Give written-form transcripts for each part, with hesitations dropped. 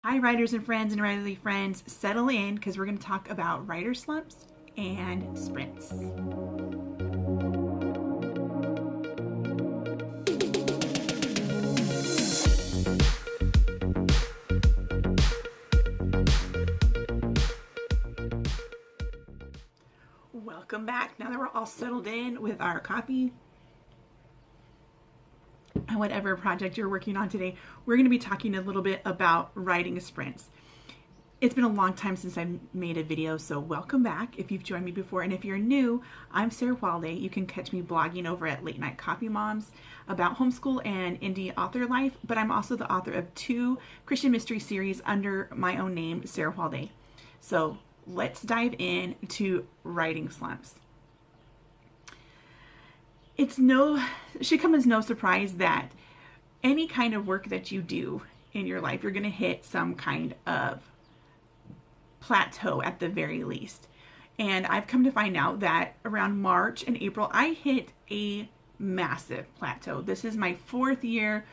Hi, writers and friends and writerly friends. Settle in because we're going to talk about writer slumps and sprints. Welcome back. Now that we're all settled in with our coffee and whatever project you're working on today, we're going to be talking a little bit about writing sprints. It's been a long time since I made a video, so welcome back if you've joined me before. And if you're new, I'm Sarah Walde. You can catch me blogging over at Late Night Coffee Moms about homeschool and indie author life, but I'm also the author of 2 Christian mystery series under my own name, Sarah Walde. So let's dive into writing slumps. It should come as no surprise that any kind of work that you do in your life, you're going to hit some kind of plateau at the very least. And I've come to find out that around March and April, I hit a massive plateau. This is my 4th year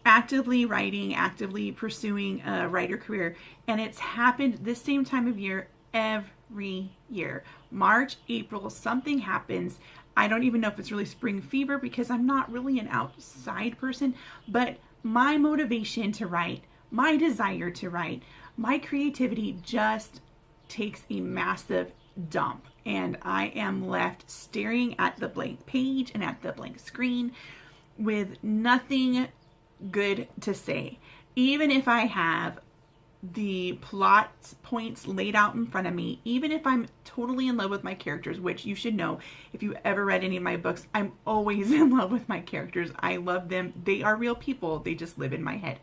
actively writing, actively pursuing a writer career. And it's happened this same time of year every year. March, April, something happens. I don't even know if it's really spring fever because I'm not really an outside person, but my motivation to write, my desire to write, my creativity just takes a massive dump, and I am left staring at the blank page and at the blank screen with nothing good to say. Even if I have the plot points laid out in front of me, even if I'm totally in love with my characters, which you should know if you ever read any of my books, I'm always in love with my characters. I love them. They are real people. They just live in my head.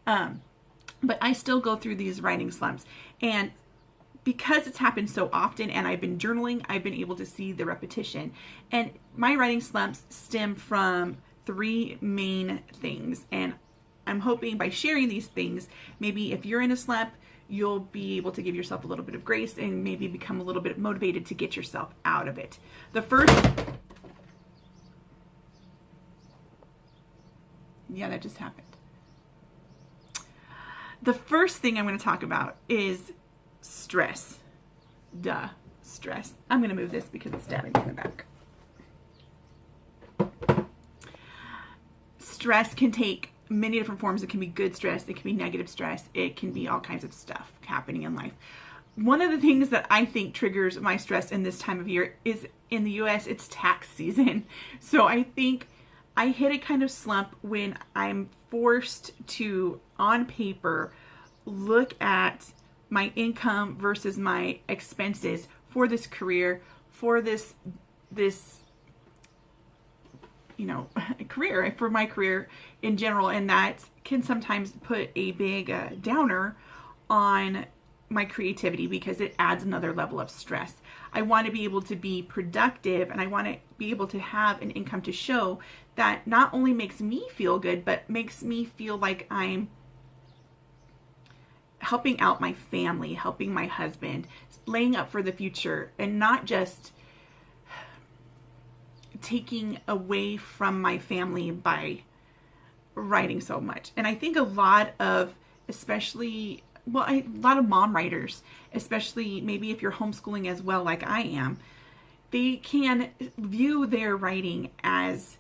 But I still go through these writing slumps. And because it's happened so often and I've been journaling, I've been able to see the repetition. And my writing slumps stem from 3 main things. And I'm hoping by sharing these things, maybe if you're in a slump, you'll be able to give yourself a little bit of grace and maybe become a little bit motivated to get yourself out of it. Yeah, that just happened. The first thing I'm going to talk about is stress. Stress. I'm going to move this because it's stabbing me in the back. Stress can take many different forms. It can be good stress, it can be negative stress, it can be all kinds of stuff happening in life. One of the things that I think triggers my stress in this time of year is in the US, it's tax season. So I think I hit a kind of slump when I'm forced to, on paper, look at my income versus my expenses for this career, for this career, for my career in general, and that can sometimes put a big downer on my creativity because it adds another level of stress. I want to be able to be productive, and I want to be able to have an income to show that not only makes me feel good, but makes me feel like I'm helping out my family, helping my husband, laying up for the future, and not just taking away from my family by writing so much. And I think a lot of mom writers, especially maybe if you're homeschooling as well, like I am, they can view their writing as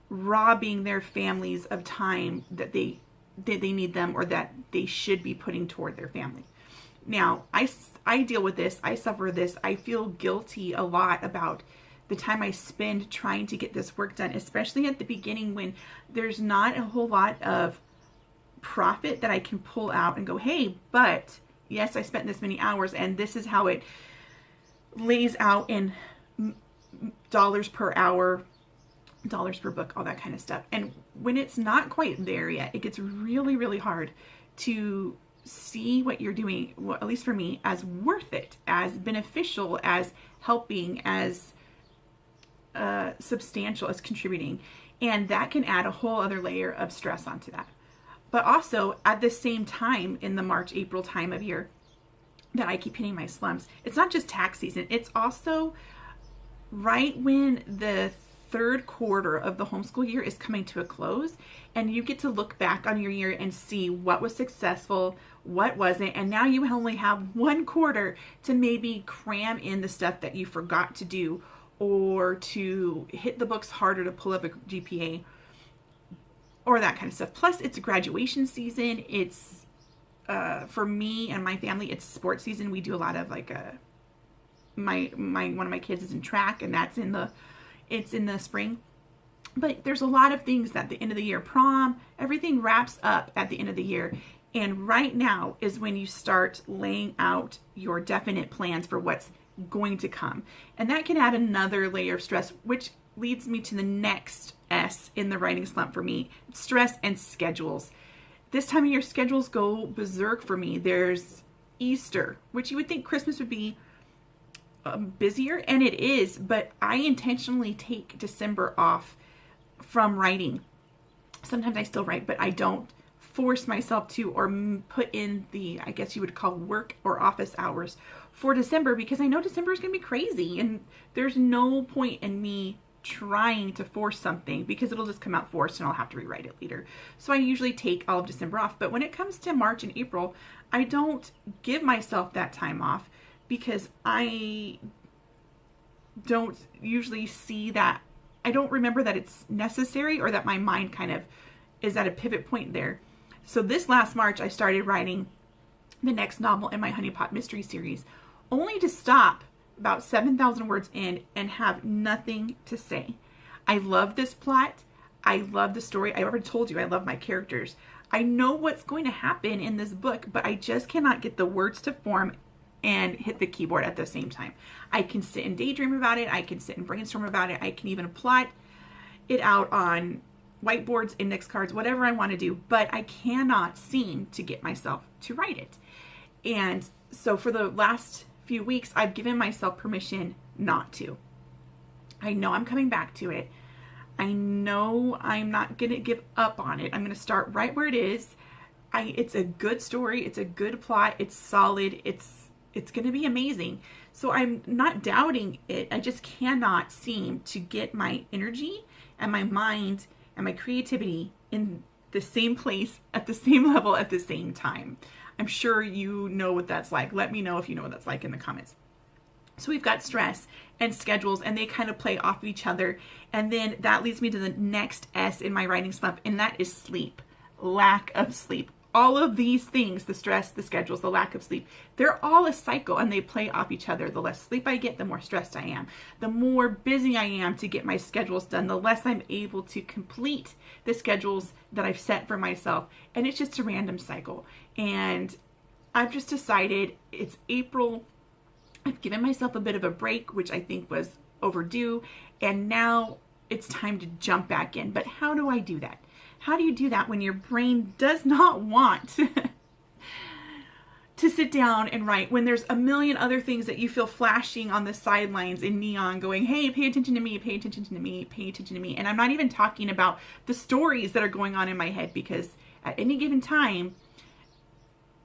robbing their families of time that they need them or that they should be putting toward their family. Now, I deal with this. I suffer this. I feel guilty a lot about the time I spend trying to get this work done, especially at the beginning when there's not a whole lot of profit that I can pull out and go, hey, but yes, I spent this many hours and this is how it lays out in dollars per hour, dollars per book, all that kind of stuff. And when it's not quite there yet, it gets really, really hard to see what you're doing, well, at least for me, as worth it, as beneficial, as helping, as substantial, as contributing. And that can add a whole other layer of stress onto that. But also at the same time, in the March, April time of year that I keep hitting my slumps, it's not just tax season, it's also right when the 3rd quarter of the homeschool year is coming to a close, and you get to look back on your year and see what was successful, what wasn't, and now you only have 1 quarter to maybe cram in the stuff that you forgot to do, or to hit the books harder to pull up a GPA, or that kind of stuff. Plus, it's graduation season. It's, for me and my family, it's sports season. We do a lot of like one of my kids is in track, and it's in the spring. But there's a lot of things at the end of the year. Prom, everything wraps up at the end of the year. And right now is when you start laying out your definite plans for what's going to come. And that can add another layer of stress, which leads me to the next S in the writing slump for me: stress and schedules. This time of year, schedules go berserk for me. There's Easter, which you would think Christmas would be busier, and it is, but I intentionally take December off from writing. Sometimes I still write, but I don't force myself to, or put in the, I guess you would call, work or office hours for December, because I know December is going to be crazy, and there's no point in me trying to force something, because it'll just come out forced and I'll have to rewrite it later. So I usually take all of December off. But when it comes to March and April, I don't give myself that time off, because I don't usually see that, I don't remember that it's necessary, or that my mind kind of is at a pivot point there. So this last March, I started writing the next novel in my Honeypot mystery series, only to stop about 7,000 words in and have nothing to say. I love this plot. I love the story. I already told you I love my characters. I know what's going to happen in this book, but I just cannot get the words to form and hit the keyboard at the same time. I can sit and daydream about it. I can sit and brainstorm about it. I can even plot it out on whiteboards, index cards, whatever I want to do, but I cannot seem to get myself to write it. And so for the last few weeks, I've given myself permission not to. I know I'm coming back to it. I know I'm not going to give up on it. I'm going to start right where it is. It's a good story. It's a good plot. It's solid. It's going to be amazing. So I'm not doubting it. I just cannot seem to get my energy and my mind and my creativity in the same place at the same level at the same time. I'm sure you know what that's like. Let me know if you know what that's like in the comments. So we've got stress and schedules, and they kind of play off of each other. And then that leads me to the next S in my writing slump, and that is sleep. Lack of sleep. All of these things, the stress, the schedules, the lack of sleep, they're all a cycle, and they play off each other. The less sleep I get, the more stressed I am. The more busy I am to get my schedules done, the less I'm able to complete the schedules that I've set for myself. And it's just a random cycle. And I've just decided it's April. I've given myself a bit of a break, which I think was overdue. And now it's time to jump back in. But how do I do that? How do you do that when your brain does not want to sit down and write, when there's a million other things that you feel flashing on the sidelines in neon going, hey, pay attention to me, pay attention to me, pay attention to me. And I'm not even talking about the stories that are going on in my head, because at any given time,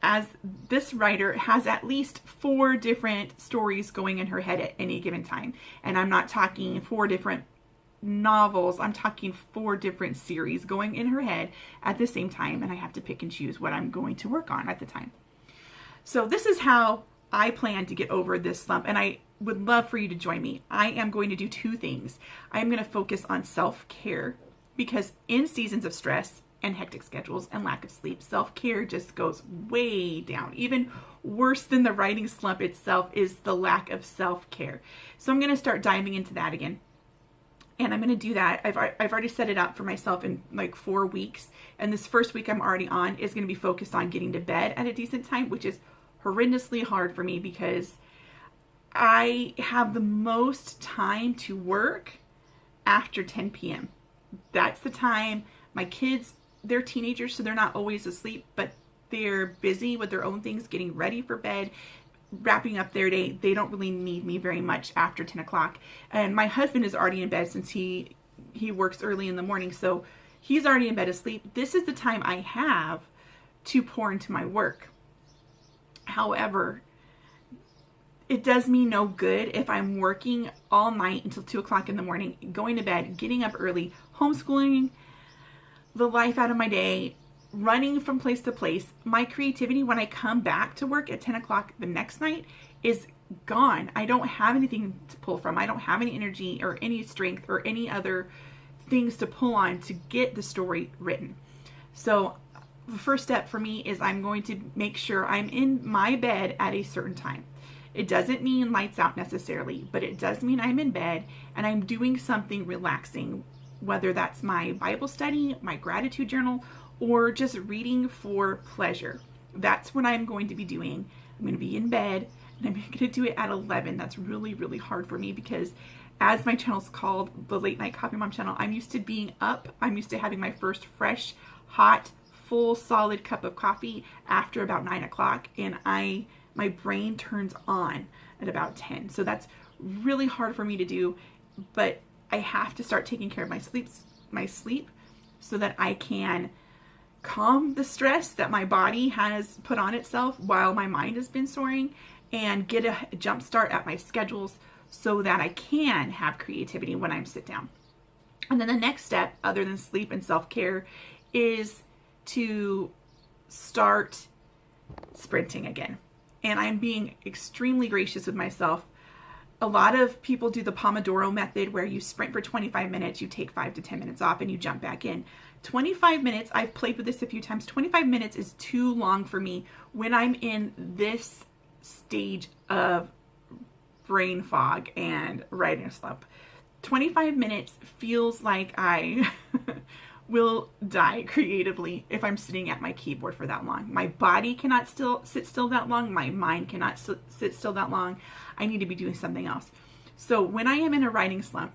as this writer has at least 4 different stories going in her head at any given time. And I'm not talking 4 different novels. I'm talking 4 different series going in her head at the same time. And I have to pick and choose what I'm going to work on at the time. So this is how I plan to get over this slump. And I would love for you to join me. I am going to do 2 things. I am going to focus on self-care, because in seasons of stress and hectic schedules and lack of sleep, self-care just goes way down. Even worse than the writing slump itself is the lack of self-care. So I'm going to start diving into that again. And I'm going to do that. I've already set it up for myself in like 4 weeks. And this first week I'm already on is going to be focused on getting to bed at a decent time, which is horrendously hard for me, because I have the most time to work after 10 p.m. That's the time my kids, they're teenagers, so they're not always asleep, but they're busy with their own things, getting ready for bed, wrapping up their day. They don't really need me very much after 10 o'clock. And my husband is already in bed, since he works early in the morning, so he's already in bed asleep. This is the time I have to pour into my work. However, it does me no good if I'm working all night until 2 o'clock in the morning, going to bed, getting up early, homeschooling the life out of my day, running from place to place, my creativity when I come back to work at 10 o'clock the next night is gone. I don't have anything to pull from. I don't have any energy or any strength or any other things to pull on to get the story written. So the first step for me is I'm going to make sure I'm in my bed at a certain time. It doesn't mean lights out necessarily, but it does mean I'm in bed and I'm doing something relaxing, whether that's my Bible study, my gratitude journal, or just reading for pleasure. That's what I'm going to be doing. I'm going to be in bed and I'm going to do it at 11. That's really, really hard for me because as my channel's called the Late Night Coffee Mom channel, I'm used to being up. I'm used to having my first fresh, hot, full, solid cup of coffee after about 9 o'clock. And my brain turns on at about 10. So that's really hard for me to do, but I have to start taking care of my sleep so that I can calm the stress that my body has put on itself while my mind has been soaring and get a jump start at my schedules so that I can have creativity when I sit down. And then the next step, other than sleep and self-care, is to start sprinting again. And I'm being extremely gracious with myself. A lot of people do the Pomodoro method where you sprint for 25 minutes, you take 5 to 10 minutes off, and you jump back in. 25 minutes, I've played with this a few times. 25 minutes is too long for me when I'm in this stage of brain fog and writing slump. 25 minutes feels like I will die creatively if I'm sitting at my keyboard for that long. My body cannot sit still that long. My mind cannot sit still that long. I need to be doing something else. So when I am in a writing slump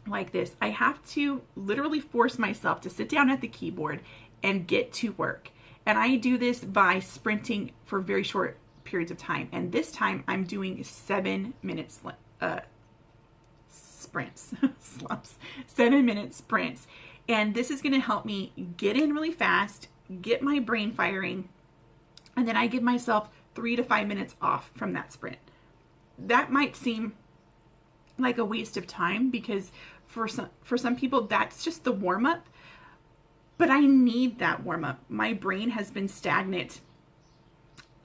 like this, I have to literally force myself to sit down at the keyboard and get to work. And I do this by sprinting for very short periods of time. And this time I'm doing 7-minute sprints, slumps, 7-minute sprints. And this is going to help me get in really fast, get my brain firing, and then I give myself 3 to 5 minutes off from that sprint. That might seem like a waste of time because for some people that's just the warm-up, but I need that warm-up. My brain has been stagnant,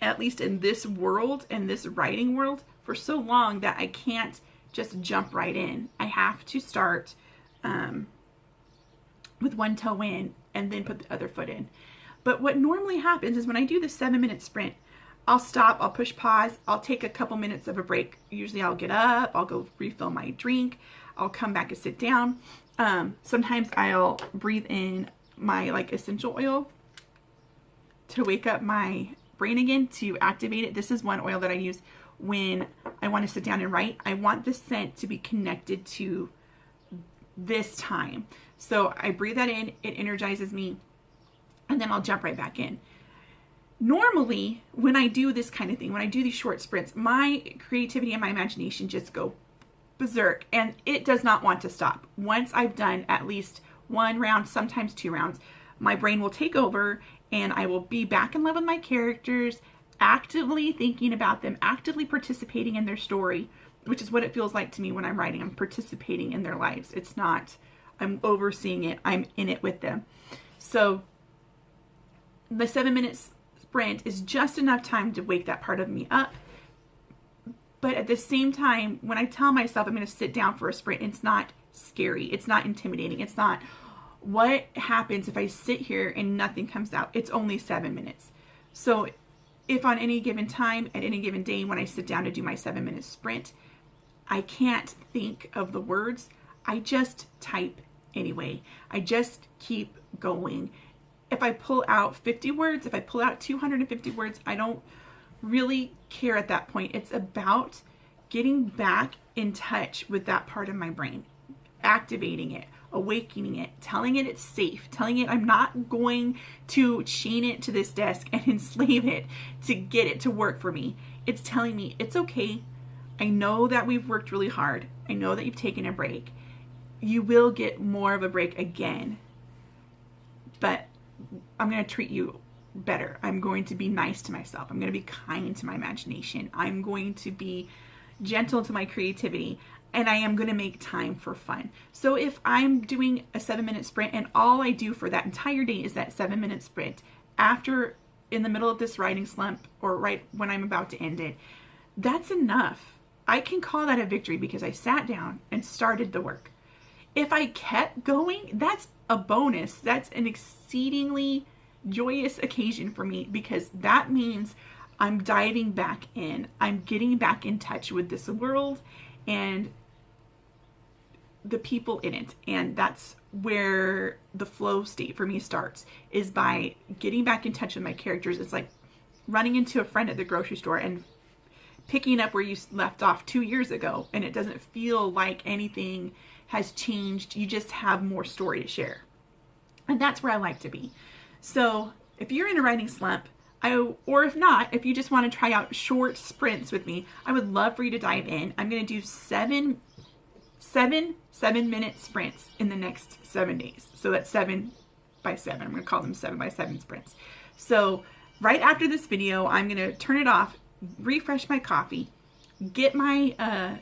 at least in this world, in this writing world, for so long that I can't just jump right in. I have to start with one toe in and then put the other foot in. But what normally happens is when I do the 7-minute sprint, I'll stop, I'll push pause, I'll take a couple minutes of a break. Usually I'll get up, I'll go refill my drink, I'll come back and sit down. Sometimes I'll breathe in my essential oil to wake up my brain again, to activate it. This is one oil that I use when I want to sit down and write. I want the scent to be connected to this time. So I breathe that in, it energizes me, and then I'll jump right back in. Normally, when I do this kind of thing, when I do these short sprints, my creativity and my imagination just go berserk, and it does not want to stop. Once I've done at least 1 round, sometimes 2 rounds, my brain will take over, and I will be back in love with my characters, actively thinking about them, actively participating in their story, which is what it feels like to me when I'm writing. I'm participating in their lives. It's not, I'm overseeing it. I'm in it with them. So the 7-minute sprint is just enough time to wake that part of me up. But at the same time, when I tell myself I'm going to sit down for a sprint, it's not scary. It's not intimidating. It's not, what happens if I sit here and nothing comes out? It's only 7 minutes. So if on any given time, at any given day, when I sit down to do my 7-minute sprint, I can't think of the words, I just type anyway. I just keep going. If I pull out 50 words, if I pull out 250 words, I don't really care at that point. It's about getting back in touch with that part of my brain, activating it, awakening it, telling it it's safe, telling it I'm not going to chain it to this desk and enslave it to get it to work for me. It's telling me it's okay. I know that we've worked really hard. I know that you've taken a break. You will get more of a break again, but I'm going to treat you better. I'm going to be nice to myself. I'm going to be kind to my imagination. I'm going to be gentle to my creativity. and I am going to make time for fun. So if I'm doing a 7-minute sprint and all I do for that entire day is that 7-minute sprint, after, in the middle of this writing slump or right when I'm about to end it, that's enough. I can call that a victory because I sat down and started the work. If I kept going, that's a bonus. That's an exceedingly joyous occasion for me because that means I'm diving back in. I'm getting back in touch with this world and the people in it. And that's where the flow state for me starts, is by getting back in touch with my characters. It's like running into a friend at the grocery store and picking up where you left off 2 years ago, and it doesn't feel like anything has changed. You just have more story to share. And that's where I like to be. So if you're in a writing slump, or if not, if you just want to try out short sprints with me, I would love for you to dive in. I'm going to do seven 7-minute sprints in the next 7 days. So that's 7 by 7. I'm going to call them 7 by 7 sprints. So right after this video, I'm going to turn it off, refresh my coffee, get my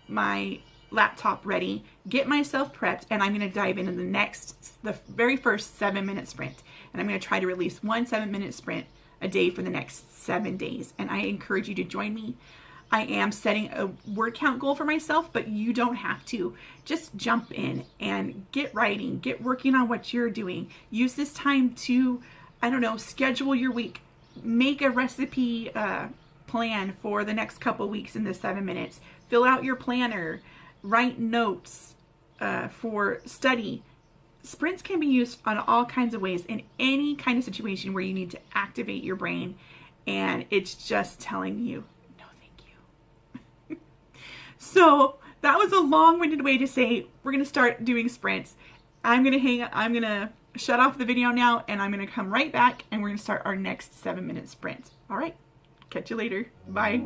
my laptop ready, get myself prepped, and I'm going to dive into the very first 7-minute sprint. And I'm going to try to release one 7-minute sprint a day for the next 7 days. And I encourage you to join me. I am setting a word count goal for myself, but you don't have to. Just jump in and get writing, get working on what you're doing. Use this time to, I don't know, schedule your week. Make a recipe plan for the next couple weeks in the 7 minutes. Fill out your planner. Write notes for study. Sprints can be used on all kinds of ways in any kind of situation where you need to activate your brain, and it's just telling you, no, thank you. So that was a long-winded way to say we're going to start doing sprints. I'm going to shut off the video now, and I'm going to come right back, and we're going to start our next 7-minute sprint. All right. Catch you later. Bye.